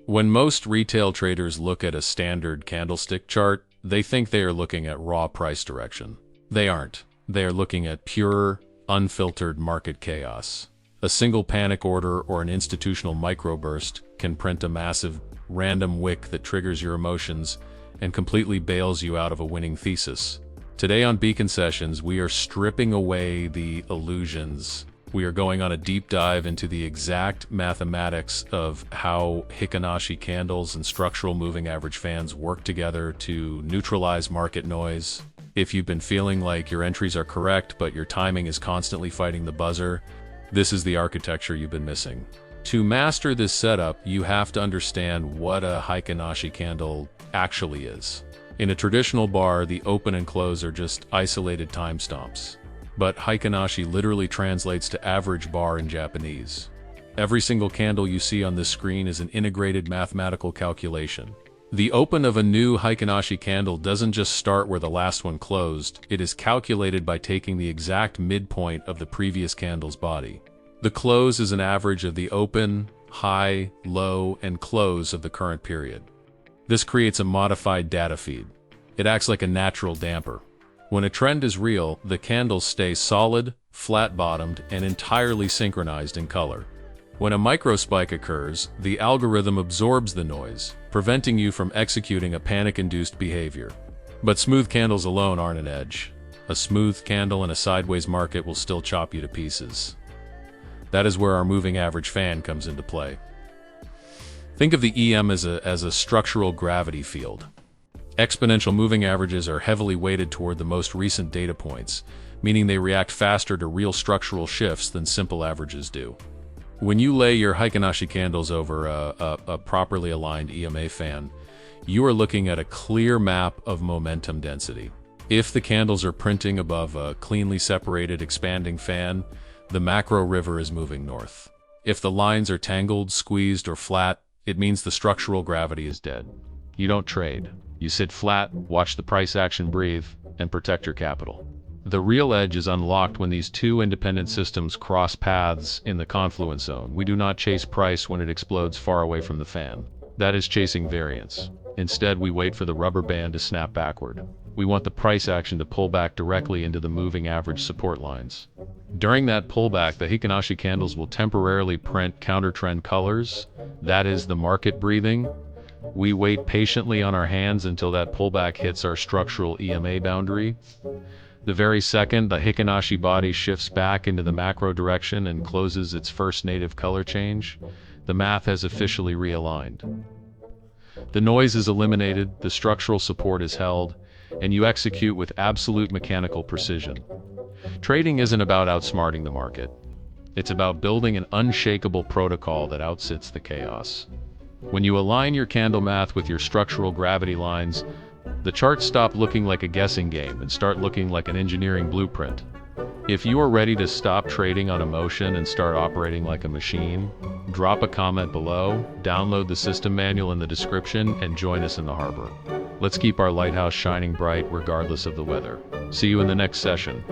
When most retail traders look at a standard candlestick chart, they think they are looking at raw price direction. They aren't. They are looking at pure, unfiltered market chaos. A single panic order or an institutional microburst can print a massive, random wick that triggers your emotions and completely bails you out of a winning thesis. Today on Beacon Sessions, we are stripping away the illusions. We are going on a deep dive into the exact mathematics of how Heikin-Ashi candles and structural moving average fans work together to neutralize market noise. If you've been feeling like your entries are correct, but your timing is constantly fighting the buzzer, this is the architecture you've been missing. To master this setup, you have to understand what a Heikin-Ashi candle actually is. In a traditional bar, the open and close are just isolated timestamps. But Heikin-Ashi literally translates to average bar in Japanese. Every single candle you see on this screen is an integrated mathematical calculation. The open of a new Heikin-Ashi candle doesn't just start where the last one closed, it is calculated by taking the exact midpoint of the previous candle's body. The close is an average of the open, high, low, and close of the current period. This creates a modified data feed. It acts like a natural damper. When a trend is real, the candles stay solid, flat-bottomed, and entirely synchronized in color. When a microspike occurs, the algorithm absorbs the noise, preventing you from executing a panic-induced behavior. But smooth candles alone aren't an edge. A smooth candle in a sideways market will still chop you to pieces. That is where our moving average fan comes into play. Think of the EM as a structural gravity field. Exponential moving averages are heavily weighted toward the most recent data points, meaning they react faster to real structural shifts than simple averages do. When you lay your Heikin-Ashi candles over a properly aligned EMA fan, you are looking at a clear map of momentum density. If the candles are printing above a cleanly separated expanding fan, the macro river is moving north. If the lines are tangled, squeezed, or flat, it means the structural gravity is dead. You don't trade. You sit flat, watch the price action breathe, and protect your capital. The real edge is unlocked when these two independent systems cross paths in the confluence zone. We do not chase price when it explodes far away from the fan. That is chasing variance. Instead, we wait for the rubber band to snap backward. We want the price action to pull back directly into the moving average support lines. During that pullback, the Heikin-Ashi candles will temporarily print counter-trend colors. That is the market breathing. We wait patiently on our hands until that pullback hits our structural EMA boundary. The very second the Heikin-Ashi body shifts back into the macro direction and closes its first native color change, the math has officially realigned. The noise is eliminated, the structural support is held, and you execute with absolute mechanical precision. Trading isn't about outsmarting the market. It's about building an unshakable protocol that outsits the chaos. When you align your candle math with your structural gravity lines, the charts stop looking like a guessing game and start looking like an engineering blueprint. If you are ready to stop trading on emotion and start operating like a machine, drop a comment below, download the system manual in the description, and join us in the harbor. Let's keep our lighthouse shining bright regardless of the weather. See you in the next session.